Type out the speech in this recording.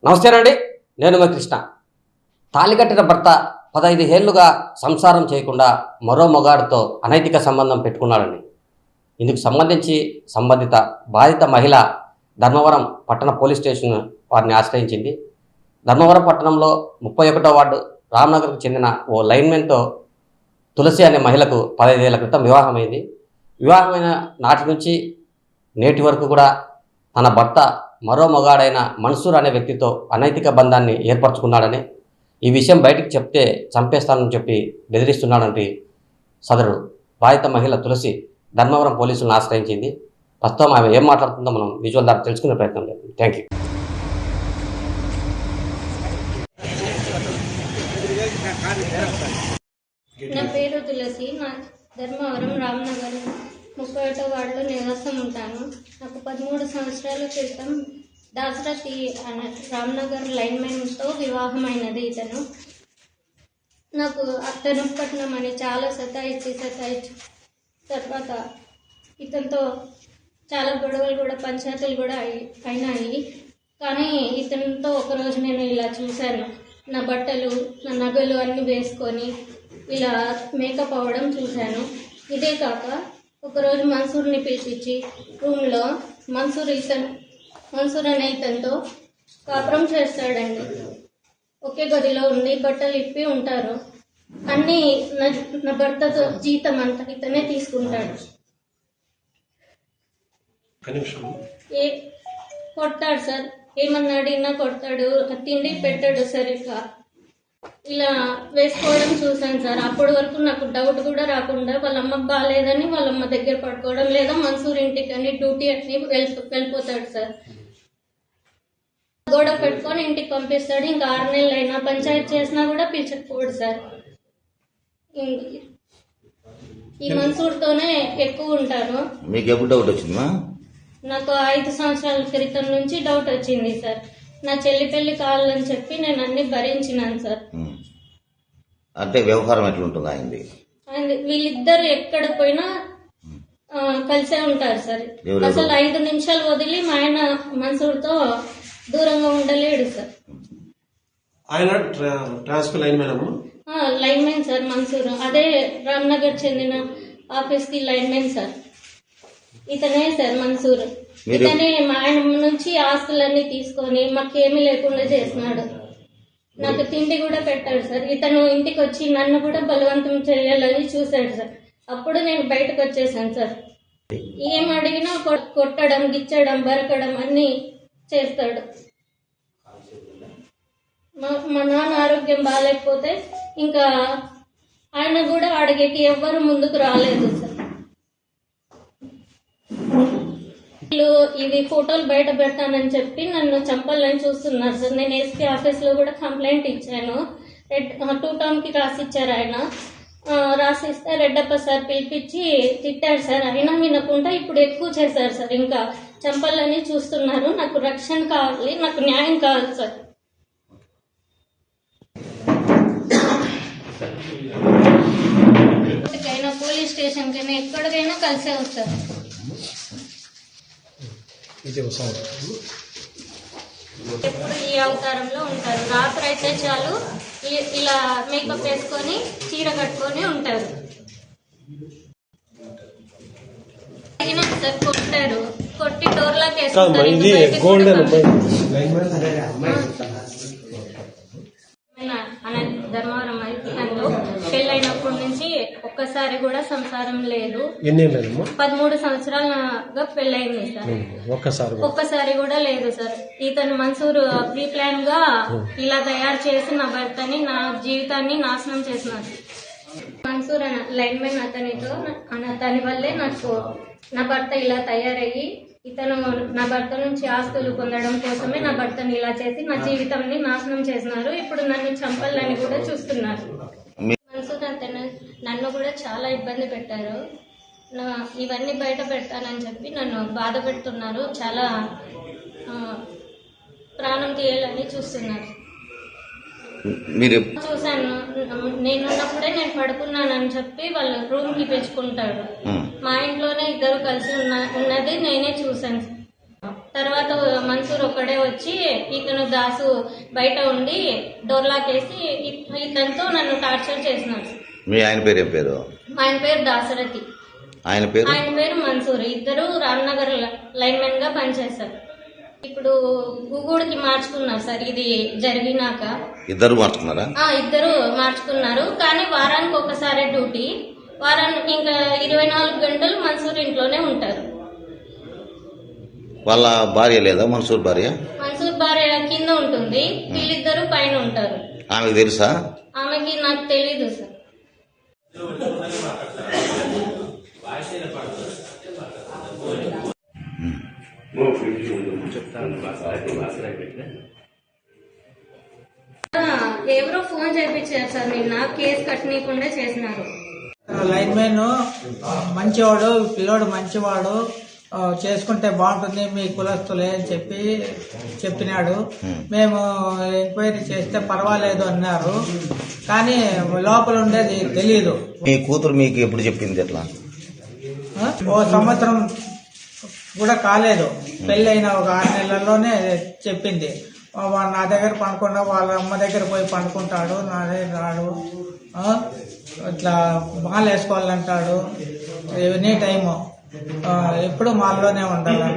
నమస్తే అండి, నేను మీ కృష్ణ. తాళికట్టిన భర్త 15 ఏళ్లుగా సంసారం చేయకుండా మరో మగాడితో అనైతిక సంబంధం పెట్టుకున్నాడని ఇందుకు సంబంధించి సంబంధిత బాధిత మహిళ ధర్మవరం పట్టణ పోలీస్ స్టేషన్ వారిని ఆశ్రయించింది. ధర్మవరం పట్టణంలో 31వ వార్డు రామ్నగర్కు చెందిన ఓ లైన్మెన్తో తులసి అనే మహిళకు 15 ఏళ్ల క్రితం వివాహమైంది. వివాహమైన నాటి నుంచి నేటి వరకు కూడా తన భర్త మరో మగాడైన మన్సూర్ అనే వ్యక్తితో అనైతిక బంధాన్ని ఏర్పరచుకున్నాడని, ఈ విషయం బయటికి చెప్తే చంపేస్తానని చెప్పి బెదిరిస్తున్నాడంటే సదరు బాధిత మహిళ తులసి ధర్మవరం పోలీసులను ఆశ్రయించింది. ప్రస్తుతం ఆమె ఏం మాట్లాడుతుందో మనం విజువల్ ద్వారా తెలుసుకునే ప్రయత్నం చేద్దాం. Thank you. నా పేరు తులసి. నా ధర్మవరం రామ్నగర్ 31వ వార్డులో నివాసం ఉంటాను. నాకు 13 సంవత్సరాల క్రితం దాసరథి అనే రామ్నగర్ లైన్మెన్తో వివాహమైనది. నాకు అతను పట్నం అని చాలా సతాయించి తర్వాత ఇతనితో చాలా గొడవలు కూడా పంచాయతీలు కూడా అయినాయి. కానీ ఇతనితో ఒకరోజు నేను ఇలా చూశాను, నా బట్టలు నా నగలు అన్నీ వేసుకొని ఇలా మేకప్ అవ్వడం చూశాను. ఇదే కాక ఒకరోజు మన్సూర్ని పిలిపించి రూమ్లో మన్సూర్ అనే ఇతనితో కాపురం చేస్తాడండి. ఒకే గదిలో ఉండి బట్టలు ఇప్పి ఉంటారు. అన్నీ నా భర్తతో జీతం అంతా ఇతనే తీసుకుంటాడు. కొడతాడు సార్, ఏమన్నా అడిగినా కొడతాడు, తిండి పెట్టాడు సరిగ్గా. ఇలా వేసుకోవడం చూశాను సార్. అప్పటి వరకు నాకు డౌట్ కూడా రాకుండా వాళ్ళ అమ్మకు బాగాలేదని వాళ్ళ అమ్మ దగ్గర పడుకోవడం, లేదా మన్సూర్ ఇంటికి అని డ్యూటీ అని వెళ్ళిపోతాడు సార్. గొడవ పెట్టుకొని ఇంటికి పంపిస్తాడు. ఇంకా 6 నెలలు అయినా పంచాయతీ చేసినా కూడా పిలిచకపోడు సార్. ఈ మన్సూర్తోనే ఎక్కువ ఉంటాను. మీకు ఎప్పుడు డౌట్ వచ్చిందా? నాకు 5 సంవత్సరాల క్రితం నుంచి డౌట్ వచ్చింది సార్. నా చెల్లి పెళ్లి కావాలని చెప్పి నేను అన్ని భరించినాను సార్. అంటే వ్యవహారం ఎట్లుంటుంది ఆయనది? వీళ్ళిద్దరు ఎక్కడ పోయినా కలిసే ఉంటారు సార్. అసలు 5 నిమిషాలు వదిలి మా ఆయన మన్సూర్తో దూరంగా ఉండలేడు సార్. ఆయన ట్రాన్స్ఫర్ లైన్మెన్ సార్ మన్సూర్. అదే రామ్నగర్ చెందిన ఆఫీస్కి లైన్మెన్ సార్. ఇతనే సార్ మన్సూర్. ఇతనే మా ఆయన నుంచి ఆస్తులన్నీ తీసుకొని మాకేమీ లేకుండా చేసినాడు. నాకు తిండి కూడా పెట్టాడు సార్. ఇతను ఇంటికి వచ్చి నన్ను కూడా బలవంతం చేయాలని చూశాడు సార్. అప్పుడు నేను బయటకు వచ్చేసాను సార్. ఏం అడిగినా కొట్టడం, గిచ్చడం, బరకడం అన్నీ చేస్తాడు. మా నాన్న ఆరోగ్యం బాగాలేకపోతే ఇంకా ఆయన కూడా అడిగేకి ఎవ్వరు ముందుకు రాలేదు సార్. ఇవి ఫోటోలు బయట పెడతానని చెప్పి నన్ను చంపాలని చూస్తున్నారు సార్. నేను ఎస్పీ ఆఫీస్లో కూడా కంప్లైంట్ ఇచ్చాను. 2 టౌన్కి రాసిచ్చారు ఆయన. రాసిస్తే రెడ్డప్ప సార్ పిలిపించి తిట్టాడు సార్. అయినా వినకుండా ఇప్పుడు ఎక్కువ చేశారు సార్. ఇంకా చంపాలని చూస్తున్నారు. నాకు రక్షణ కావాలి, నాకు న్యాయం కావాలి సార్. ఎక్కడికైనా పోలీస్ స్టేషన్కైనా ఎక్కడికైనా కలిసే వస్తారు. ఎప్పుడు ఈ అవతారంలో ఉంటారు. రాత్రి అయితే చాలు ఇలా మేకప్ వేసుకొని చీర కట్టుకొని ఉంటారు. సార్ కొట్టారు, కొట్టి డోర్లాక్ వేసుకుంటారు. ధర్మవరం అయిపోయిందో పెళ్ళైనప్పటి నుంచి ఒక్కసారి కూడా సంసారం లేదు. 13 సంవత్సరాలుగా పెళ్ళైంది సార్. ఒక్కసారి కూడా లేదు సార్. ఇతను మన్సూర్ ప్రీ ప్లాన్ గా ఇలా తయారు చేసి నా భర్తని, నా జీవితాన్ని నాశనం చేసినాడు. మన్సూర్ లైన్మెన్ అతని వల్లే నాకు నా భర్త ఇలా తయారయ్యి ఇతను నా భర్త నుంచి ఆస్తులు పొందడం కోసమే నా భర్తని ఇలా చేసి నా జీవితాన్ని నాశనం చేసినారు. ఇప్పుడు నన్ను చంపాలని కూడా చూస్తున్నారు. మన్సూర్ నన్ను కూడా చాలా ఇబ్బంది పెట్టారు. ఇవన్నీ బయట పెడతానని చెప్పి నన్ను బాధ పెడుతున్నారు. చాలా ప్రాణం తీయాలని చూస్తున్నారు. చూశాను. నేనున్నప్పుడే నేను పడుకున్నానని చెప్పి వాళ్ళ రూమ్ కి పిలుచుకుంటాడు. మా ఇంట్లోనే ఇద్దరు కలిసి ఉన్నది నేనే చూశాను. తర్వాత మన్సూర్ ఒక్కడే వచ్చి ఇతను దాసు బయట ఉండి డోర్ లాక్ వేసి ఇతనితో నన్ను టార్చర్ చేసినాడు. మీ ఆయన పేరు ఏం పేరు? ఆయన పేరు దాసరథి, ఆయన పేరు మన్సూర్. ఇద్దరు రామ్నగర్ లైన్ మెన్ గా పనిచేస్తారు. ఇప్పుడు గుగూడికి మార్చుకున్నారు సార్. ఇది జరిగినాక ఇద్దరు మార్చుకున్నారా? ఇద్దరు మార్చుకున్నారు. కానీ వారానికి ఒకసారి డ్యూటీ, వారానికి ఇంకా 24 గంటలు మన్సూర్ ఇంట్లోనే ఉంటారు. వాళ్ళ భార్య లేదా? మన్సూర్ భార్య కింద ఉంటుంది, వీళ్ళిద్దరు పైన ఉంటారు. ఆమెకు తెలుసా? ఆమెకి నాకు తెలీదు సార్. ఎవరో ఫోన్ చేయించారు సార్, నిన్న కేసు కట్టనీయకుండా చేసినారు. లైన్ మ్యాన్ మంచివాడు, పిల్లోడు మంచివాడు, చేసుకుంటే బాగుంటుంది మీ కులస్తులే అని చెప్పినాడు. మేము ఎంక్వైరీ చేస్తే పర్వాలేదు అన్నారు, కానీ లోపల ఉండేది తెలియదు. మీ కూతురు మీకు ఎప్పుడు చెప్పింది? ఎట్లా? ఓ సంవత్సరం కూడా కాలేదు, పెళ్ళైన ఒక 6 నెలల్లోనే చెప్పింది. నా దగ్గర పండుకున్నా, వాళ్ళ అమ్మ దగ్గర పోయి పండుకుంటాడు, నా దగ్గర రాడు, ఇట్లా మాల వేసుకోవాలంటాడు, ఎనీ టైము ఎప్పుడు మాల్లోనే ఉండాలంటాడు.